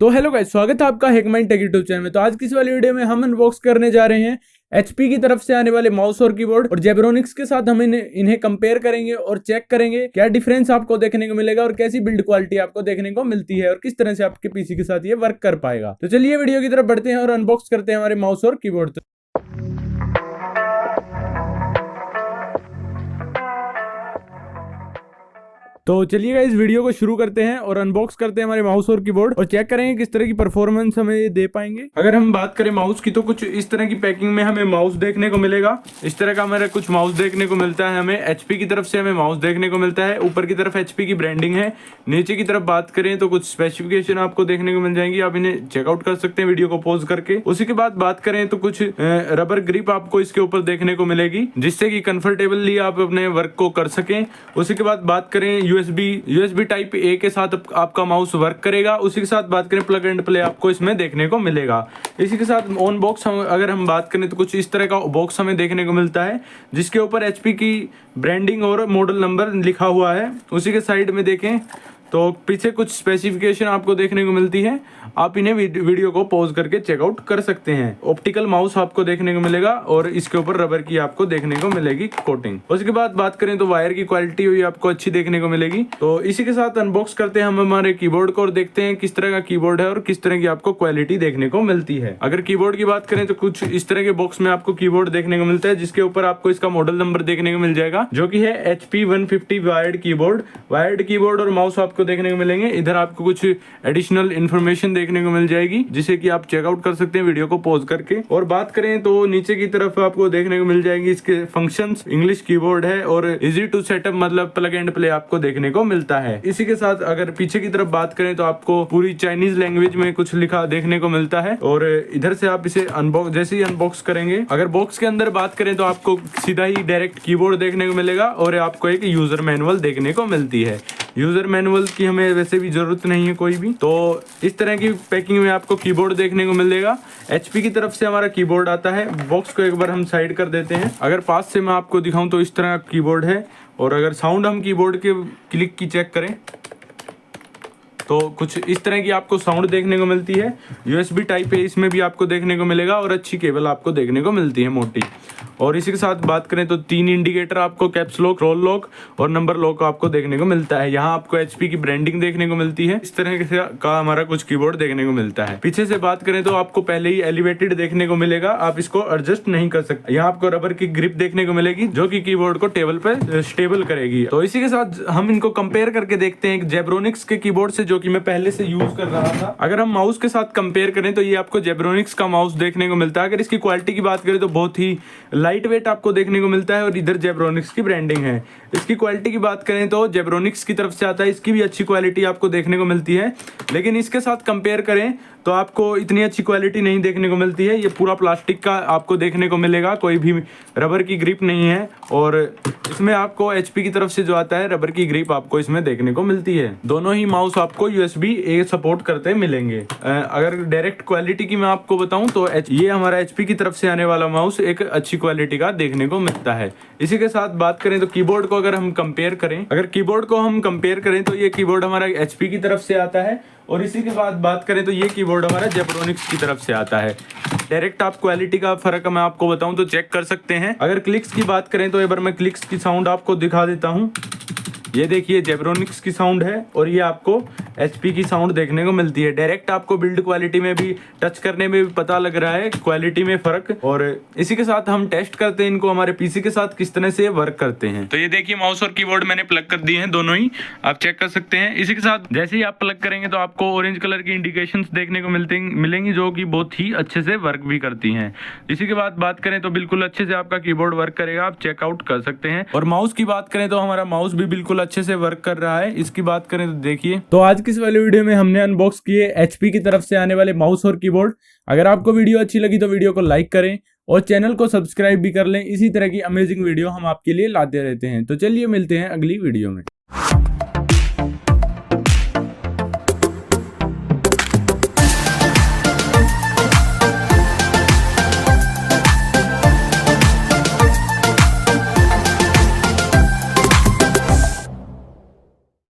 तो hello guys, स्वागत है आपका हैकमाइंड टेक यूट्यूब चैनल में। तो आज की इस वाली वीडियो में हम अनबॉक्स करने जा रहे हैं HP की तरफ से आने वाले माउस और कीबोर्ड, और जेब्रोनिक्स के साथ हम इन्हें कंपेयर करेंगे और चेक करेंगे क्या डिफरेंस आपको देखने को मिलेगा और कैसी बिल्ड क्वालिटी आपको देखने को मिलती है और किस तरह से आपके पीसी के साथ ये वर्क कर पाएगा। तो चलिए वीडियो की तरफ बढ़ते हैं और अनबॉक्स करते हैं हमारे माउस और कीबोर्ड। तो चलिए गाइस, वीडियो को शुरू करते हैं और अनबॉक्स करते हैं हमारे माउस और कीबोर्ड और चेक करेंगे किस तरह की परफॉर्मेंस हमें ये दे पाएंगे। अगर हम बात करें माउस की, तो कुछ इस तरह की पैकिंग में हमें माउस देखने को मिलेगा। इस तरह का हमारा कुछ माउस देखने को मिलता है। हमें HP की तरफ से हमें माउस देखने को मिलता है। ऊपर की तरफ HP की ब्रांडिंग है। नीचे की तरफ बात करें तो कुछ स्पेसिफिकेशन आपको देखने को मिल जाएंगी। आप इन्हें चेकआउट कर सकते हैं वीडियो को पॉज करके। उसी के बाद बात करें तो कुछ रबर ग्रिप आपको इसके ऊपर देखने को मिलेगी, जिससे कि कंफर्टेबली आप अपने वर्क को कर सकें। उसी के बाद बात करें USB टाइप A के साथ आपका माउस वर्क करेगा। उसी के साथ बात करें प्लग एंड प्ले आपको इसमें देखने को मिलेगा। इसी के साथ ऑन बॉक्स अगर हम बात करें तो कुछ इस तरह का बॉक्स हमें देखने को मिलता है, जिसके ऊपर HP की ब्रांडिंग और मॉडल नंबर लिखा हुआ है। उसी के साइड में देखें तो पीछे कुछ स्पेसिफिकेशन आपको देखने को मिलती है। आप इन्हें वीडियो को पॉज करके चेकआउट कर सकते हैं। ऑप्टिकल माउस आपको देखने को मिलेगा और इसके ऊपर रबर की आपको देखने को मिलेगी कोटिंग। उसके बाद बात करें तो वायर की क्वालिटी हुई आपको अच्छी देखने को मिलेगी। तो इसी के साथ अनबॉक्स करते हैं हम हमारे कीबोर्ड को और देखते हैं किस तरह का कीबोर्ड है और किस तरह की आपको क्वालिटी देखने को मिलती है। अगर कीबोर्ड की बात करें तो कुछ इस तरह के बॉक्स में आपको कीबोर्ड देखने को मिलता है, जिसके ऊपर आपको इसका मॉडल नंबर देखने को मिल जाएगा, जो कि है HP 150 वायर्ड कीबोर्ड और माउस आपको देखने को मिलेंगे। इधर आपको कुछ एडिशनल इंफॉर्मेशन देखने को मिल जाएगी, जिसे कि आप चेकआउट कर सकते हैं वीडियो को पॉज करके। और बात करें तो नीचे की तरफ आपको देखने को मिल जाएंगी इसके फंक्शंस। इंग्लिश कीबोर्ड है और इजी टू सेटअप, मतलब प्लग एंड प्ले आपको देखने को मिलता है। इसी के साथ अगर पीछे की तरफ बात करें तो आपको पूरी चाइनीज लैंग्वेज में कुछ लिखा देखने को मिलता है। और इधर से आप इसे जैसे ही अनबॉक्स करेंगे, अगर बॉक्स के अंदर बात करें तो आपको सीधा ही डायरेक्ट कीबोर्ड देखने को मिलेगा और आपको एक यूजर मैनुअल देखने को मिलती है। यूजर मैनुअल की हमें वैसे भी जरूरत नहीं है कोई भी। तो इस तरह की पैकिंग में आपको कीबोर्ड देखने को मिलेगा। HP की तरफ से हमारा कीबोर्ड आता है। बॉक्स को एक बार हम साइड कर देते हैं। अगर पास से मैं आपको दिखाऊं तो इस तरह का कीबोर्ड है। और अगर साउंड हम कीबोर्ड के क्लिक की चेक करें तो कुछ इस तरह की आपको साउंड देखने को मिलती है। USB टाइप है, इसमें भी आपको देखने को मिलेगा और अच्छी केबल आपको देखने को मिलती है, मोटी। और इसी के साथ बात करें तो 3 इंडिकेटर आपको कैप्स लॉक, रोल लॉक और नंबर लॉक आपको देखने को मिलता है। यहाँ आपको HP की ब्रांडिंग देखने को मिलती है। इस तरह से का हमारा कुछ कीबोर्ड देखने को मिलता है। पीछे से बात करें तो आपको पहले ही एलिवेटेड देखने को मिलेगा, आप इसको एडजस्ट नहीं कर सकते। यहाँ आपको रबर की ग्रिप देखने को मिलेगी, जो कि कीबोर्ड को टेबल पे स्टेबल करेगी। तो इसी के साथ हम इनको कंपेयर करके देखते हैं जेब्रोनिक्स के कीबोर्ड से, जो कि मैं पहले से यूज कर रहा था। अगर हम माउस के साथ कंपेयर करें तो ये आपको जेब्रोनिक्स का माउस देखने को मिलता है। अगर इसकी क्वालिटी की बात करें तो बहुत ही लाइट वेट आपको देखने को मिलता है और इधर जेब्रोनिक्स की ब्रांडिंग है। इसकी क्वालिटी की बात करें तो जेब्रोनिक्स की तरफ से आता है, इसकी भी अच्छी क्वालिटी आपको देखने को मिलती है। लेकिन इसके साथ कंपेयर करें तो आपको इतनी अच्छी क्वालिटी नहीं देखने को मिलती है। ये पूरा प्लास्टिक का आपको देखने को मिलेगा, कोई भी रबर की ग्रिप नहीं है। और इसमें आपको HP की तरफ से जो आता है रबर की ग्रिप आपको इसमें देखने को मिलती है। दोनों ही माउस आपको USB A सपोर्ट करते मिलेंगे। अगर डायरेक्ट क्वालिटी की मैं आपको बताऊं तो ये हमारा HP की तरफ से आने वाला माउस एक अच्छी क्वालिटी का देखने को मिलता है। इसी के साथ बात करें तो कीबोर्ड को अगर हम कंपेयर करें तो ये कीबोर्ड हमारा HP की तरफ से आता है। और इसी के बाद बात करें तो ये कीबोर्ड हमारा जेब्रोनिक्स की तरफ से आता है। डायरेक्ट आप क्वालिटी का फर्क मैं आपको बताऊं तो चेक कर सकते हैं। अगर क्लिक्स की बात करें तो एक बार मैं क्लिक्स की साउंड आपको दिखा देता हूं। ये देखिए जेब्रोनिक्स की साउंड है और ये आपको HP की साउंड देखने को मिलती है। डायरेक्ट आपको बिल्ड क्वालिटी में भी, टच करने में भी पता लग रहा है क्वालिटी में फर्क। और इसी के साथ हम टेस्ट करते हैं इनको हमारे पीसी के साथ किस तरह से वर्क करते हैं। तो ये देखिए माउस और कीबोर्ड मैंने प्लग कर दिए हैं, दोनों ही आप चेक कर सकते हैं। इसी के साथ जैसे ही आप प्लग करेंगे तो आपको ऑरेंज कलर की इंडिकेशंस देखने को मिलेंगी, जो कि बहुत ही अच्छे से वर्क भी करती हैं। इसी के बाद बात करें तो बिल्कुल अच्छे से आपका कीबोर्ड वर्क करेगा, आप चेकआउट कर सकते हैं। और माउस की बात करें तो हमारा माउस भी बिल्कुल अच्छे से वर्क कर रहा है। इसकी बात करें तो देखिए, तो आज की इस वाली वीडियो में हमने अनबॉक्स किए HP की तरफ से आने वाले माउस और कीबोर्ड। अगर आपको वीडियो अच्छी लगी तो वीडियो को लाइक करें और चैनल को सब्सक्राइब भी कर लें। इसी तरह की अमेजिंग वीडियो हम आपके लिए लाते रहते हैं। तो चलिए मिलते हैं अगली वीडियो में।